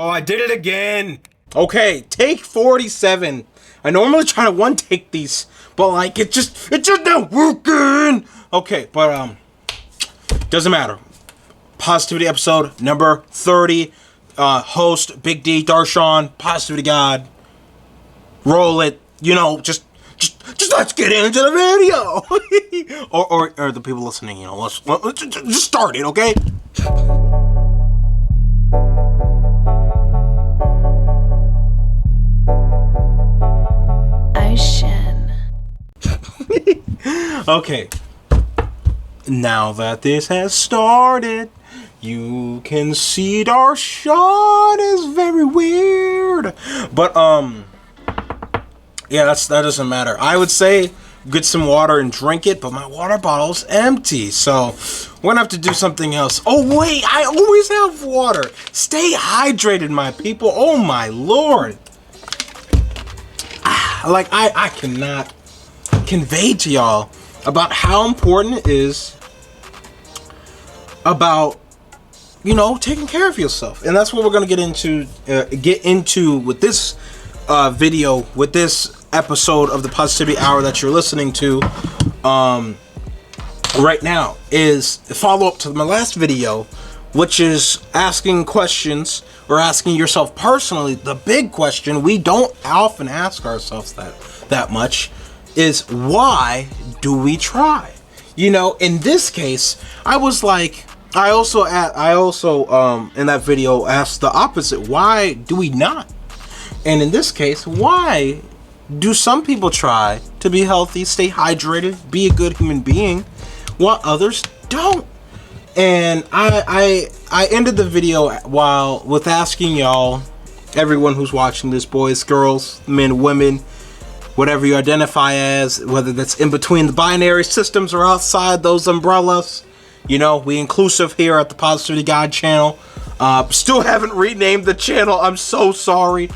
Oh, I did it again. Okay, take 47. I normally try to one take these, but like it's just not working. Okay, but doesn't matter. Positivity episode number 30. Host Big D, Darshaun, Positivity God. Roll it. You know, just let's get into the video. or the people listening, you know, let's just start it, okay? Okay. Now that this has started, you can see Darshaun is very weird. But yeah, that doesn't matter. I would say get some water and drink it, but my water bottle's empty, so we're gonna have to do something else. Oh wait, I always have water. Stay hydrated, my people. Oh my lord. Like I cannot convey to y'all about how important it is about, you know, taking care of yourself. And that's what we're going to get into with this video, with this episode of the Positivity Hour that you're listening to right now, is a follow-up to my last video, which is asking questions, or asking yourself personally. The big question we don't often ask ourselves that much is, why do we try? You know, in this case, I was like, I also in that video asked the opposite. Why do we not? And in this case, why do some people try to be healthy, stay hydrated, be a good human being, while others don't? And I ended the video with asking y'all, everyone who's watching this, boys, girls, men, women, whatever you identify as, whether that's in between the binary systems or outside those umbrellas. You know, we inclusive here at the Positivity God channel. Still haven't renamed the channel. I'm so sorry.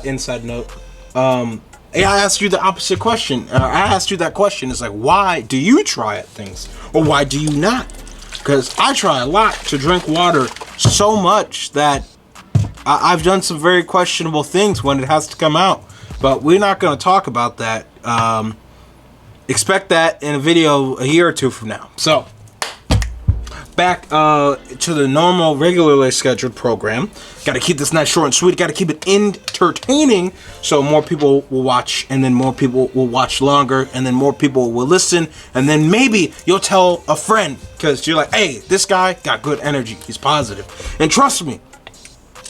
Inside note. I asked you the opposite question. I asked you that question. It's like, why do you try at things? Or why do you not? Because I try a lot to drink water, so much that I've done some very questionable things when it has to come out. But we're not going to talk about that. Expect that in a video a year or two from now. So, back to the normal, regularly scheduled program. Got to keep this nice, short, and sweet. Got to keep it entertaining so more people will watch, and then more people will watch longer, and then more people will listen, and then maybe you'll tell a friend, because you're like, hey, this guy got good energy. He's positive. And trust me,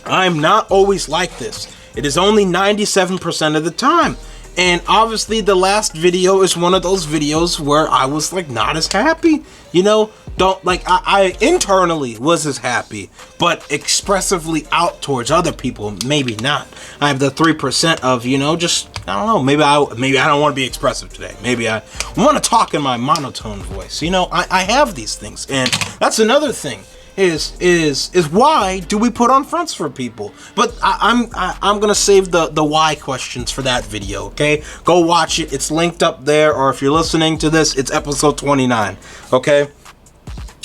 I'm not always like this. It is only 97% of the time. And obviously the last video is one of those videos where I was like not as happy, you know, I internally was as happy, but expressively out towards other people, maybe not. I have the 3% of, you know, just, I don't know, maybe I don't want to be expressive today. Maybe I want to talk in my monotone voice. You know, I have these things, and that's another thing. Is why do we put on fronts for people? But I'm gonna save the why questions for that video. Okay, go watch it. It's linked up there, or if you're listening to this, it's episode 29. Okay.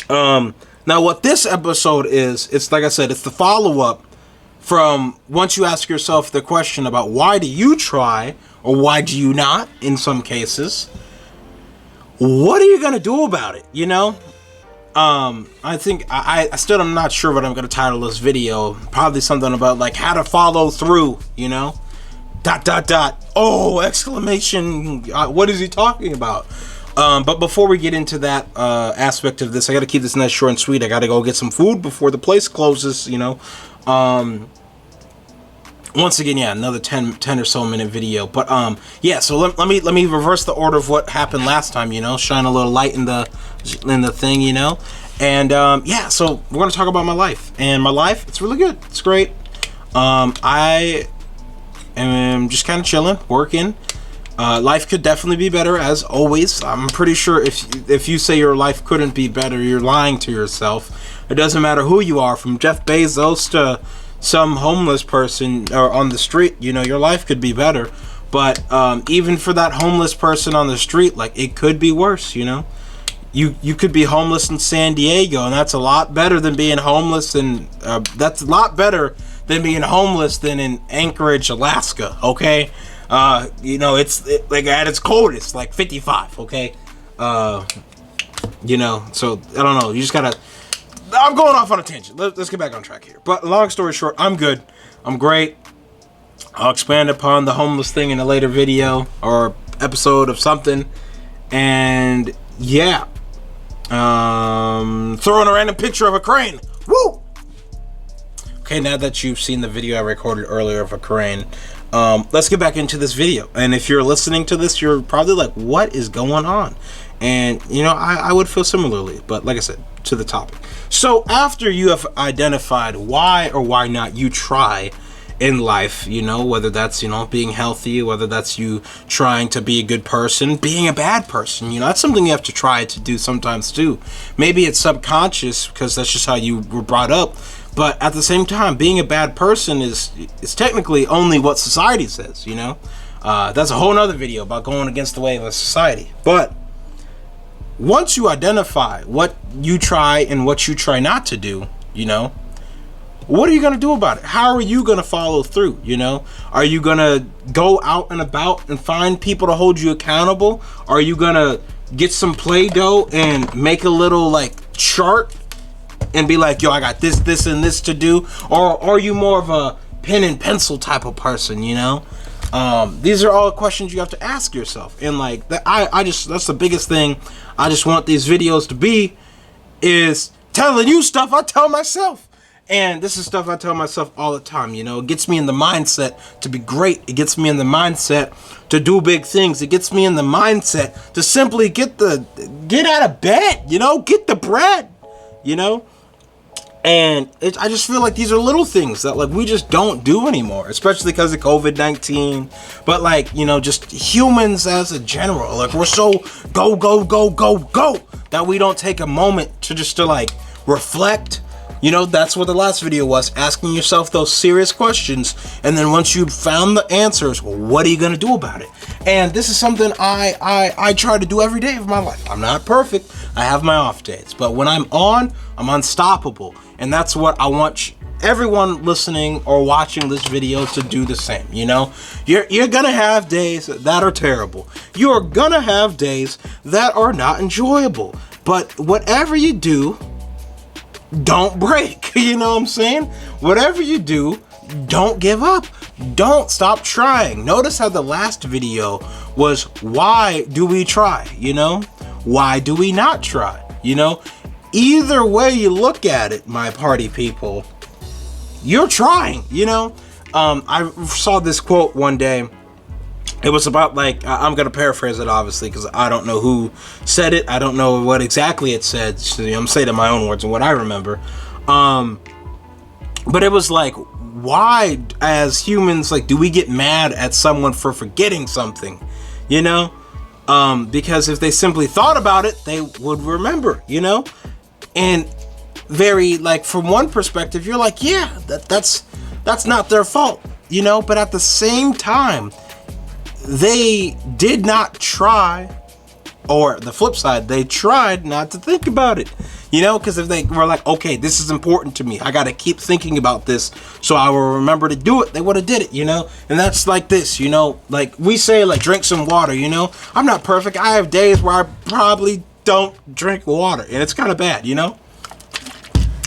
Now what this episode is, it's like I said, it's the follow-up from once you ask yourself the question about why do you try or why do you not in some cases. What are you gonna do about it? You know. I think I still am not sure what I'm gonna title this video. Probably something about like how to follow through, you know? ... Oh, exclamation! What is he talking about? But before we get into that aspect of this, I gotta keep this nice, short, and sweet. I gotta go get some food before the place closes, you know? Once again, yeah, another 10 or so minute video. But yeah, so let me reverse the order of what happened last time, you know, shine a little light in the thing, you know. And yeah, so we're gonna talk about my life. And my life, it's really good. It's great. I am just kind of chilling, working. Life could definitely be better, as always. I'm pretty sure if you say your life couldn't be better, you're lying to yourself. It doesn't matter who you are, from Jeff Bezos to some homeless person or on the street, you know, your life could be better. But even for that homeless person on the street, like, it could be worse, you know. You could be homeless in San Diego, and that's a lot better than being homeless, and that's a lot better than being homeless than in Anchorage, Alaska, okay? You know, like at its coldest, like 55, okay? You know, so I don't know. You just gotta. I'm going off on a tangent. Let's get back on track here. But long story short, I'm good. I'm great. I'll expand upon the homeless thing in a later video or episode of something. And yeah, throwing a random picture of a crane. Woo! Okay, now that you've seen the video I recorded earlier of a crane, let's get back into this video. And if you're listening to this, you're probably like, what is going on? And, you know, I would feel similarly. But like I said, to the topic. So after you have identified why or why not you try in life, you know, whether that's, you know, being healthy, whether that's you trying to be a good person, being a bad person, you know, that's something you have to try to do sometimes too. Maybe it's subconscious because that's just how you were brought up. But at the same time, being a bad person is technically only what society says, you know. That's a whole nother video about going against the wave of society. But once you identify what you try and what you try not to do, you know, what are you going to do about it? How are you going to follow through, you know? Are you going to go out and about and find people to hold you accountable? Are you going to get some Play-Doh and make a little, like, chart and be like, yo, I got this, this, and this to do? Or are you more of a pen and pencil type of person, you know? These are all questions you have to ask yourself. And, like, that's the biggest thing I just want these videos to be, is telling you stuff I tell myself. And this is stuff I tell myself all the time, you know. It gets me in the mindset to be great. It gets me in the mindset to do big things. It gets me in the mindset to simply get out of bed, you know, get the bread, you know. And I just feel like these are little things that, like, we just don't do anymore, especially because of COVID-19. But, like, you know, just humans as a general, like, we're so go, go, go, go, go that we don't take a moment to like reflect. You know, that's what the last video was, asking yourself those serious questions. And then once you've found the answers, well, what are you going to do about it? And this is something I try to do every day of my life. I'm not perfect. I have my off days. But when I'm on, I'm unstoppable. And that's what I want everyone listening or watching this video to do the same, you know? You're going to have days that are terrible. You're going to have days that are not enjoyable. But whatever you do, don't break, you know what I'm saying? Whatever you do, don't give up. Don't stop trying. Notice how the last video was, why do we try, you know? Why do we not try, you know? Either way you look at it, my party people, you're trying, you know? I saw this quote one day. It was about, like, I'm going to paraphrase it, obviously, because I don't know who said it. I don't know what exactly it said. So, I'm saying it in my own words and what I remember. But it was like, why, as humans, like, do we get mad at someone for forgetting something? You know? Because if they simply thought about it, they would remember, you know? And very, like, from one perspective, you're like, yeah, that's not their fault, you know? But at the same time, they did not try, or the flip side, they tried not to think about it, you know, because if they were like, okay, this is important to me, I got to keep thinking about this so I will remember to do it, they would have did it, you know. And that's like this, you know, like we say, like, drink some water, you know. I'm not perfect. I have days where I probably don't drink water, and it's kind of bad, you know.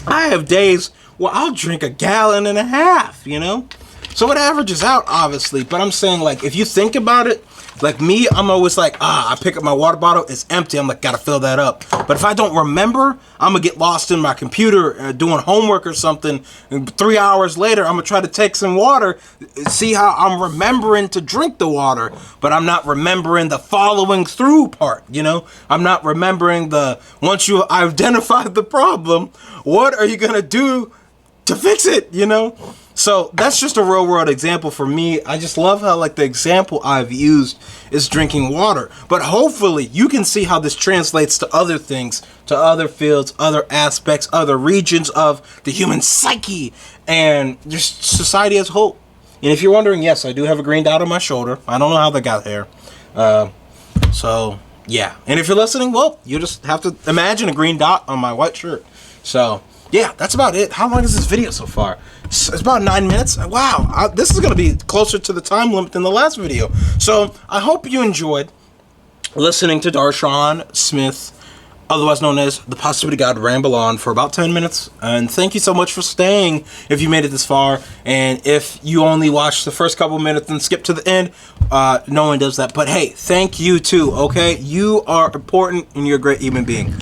I have days where I'll drink 1.5 gallons, you know. So it averages out, obviously, but I'm saying, like, if you think about it, like me, I'm always like, I pick up my water bottle, it's empty, I'm like, gotta fill that up. But if I don't remember, I'm gonna get lost in my computer doing homework or something, and 3 hours later, I'm gonna try to take some water, see how I'm remembering to drink the water, but I'm not remembering the following through part, you know? I'm not remembering once you identified the problem, what are you gonna do to fix it, you know? So that's just a real world example for me. I just love how, like, the example I've used is drinking water. But hopefully you can see how this translates to other things, to other fields, other aspects, other regions of the human psyche and just society as a whole. And if you're wondering, yes, I do have a green dot on my shoulder. I don't know how that got there. So, yeah. And if you're listening, well, you just have to imagine a green dot on my white shirt. So, yeah, that's about it. How long is this video so far? It's about 9 minutes. Wow, this is gonna be closer to the time limit than the last video. So I hope you enjoyed listening to Darshaun Smith, otherwise known as the Positivity God, ramble on for about 10 minutes. And thank you so much for staying if you made it this far. And if you only watched the first couple minutes and skipped to the end, no one does that. But hey, thank you too, okay? You are important and you're a great human being.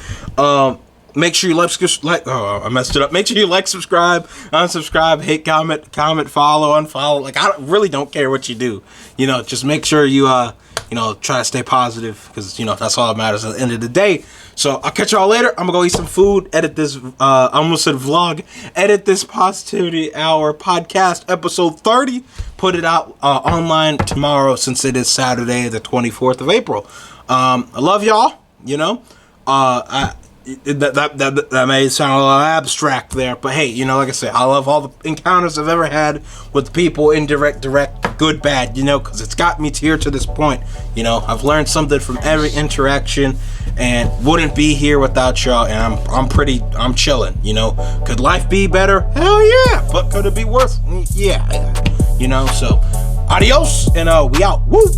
Make sure you I messed it up. Make sure you like, subscribe, unsubscribe, hate, comment, follow, unfollow. Like, I really don't care what you do. You know, just make sure you, try to stay positive, because, that's all that matters at the end of the day. So I'll catch y'all later. I'm gonna go eat some food, edit this, I almost said vlog, edit this Positivity Hour podcast episode 30, put it out online tomorrow, since it is Saturday, the 24th of April. I love y'all, That may sound a little abstract there, but hey, like I said, I love all the encounters I've ever had with people, indirect, direct, good, bad, because it's got me here to this point. I've learned something from every interaction, and wouldn't be here without y'all. And I'm chilling. Could life be better? Hell yeah. But could it be worse? Yeah. So adios, and we out. Woo.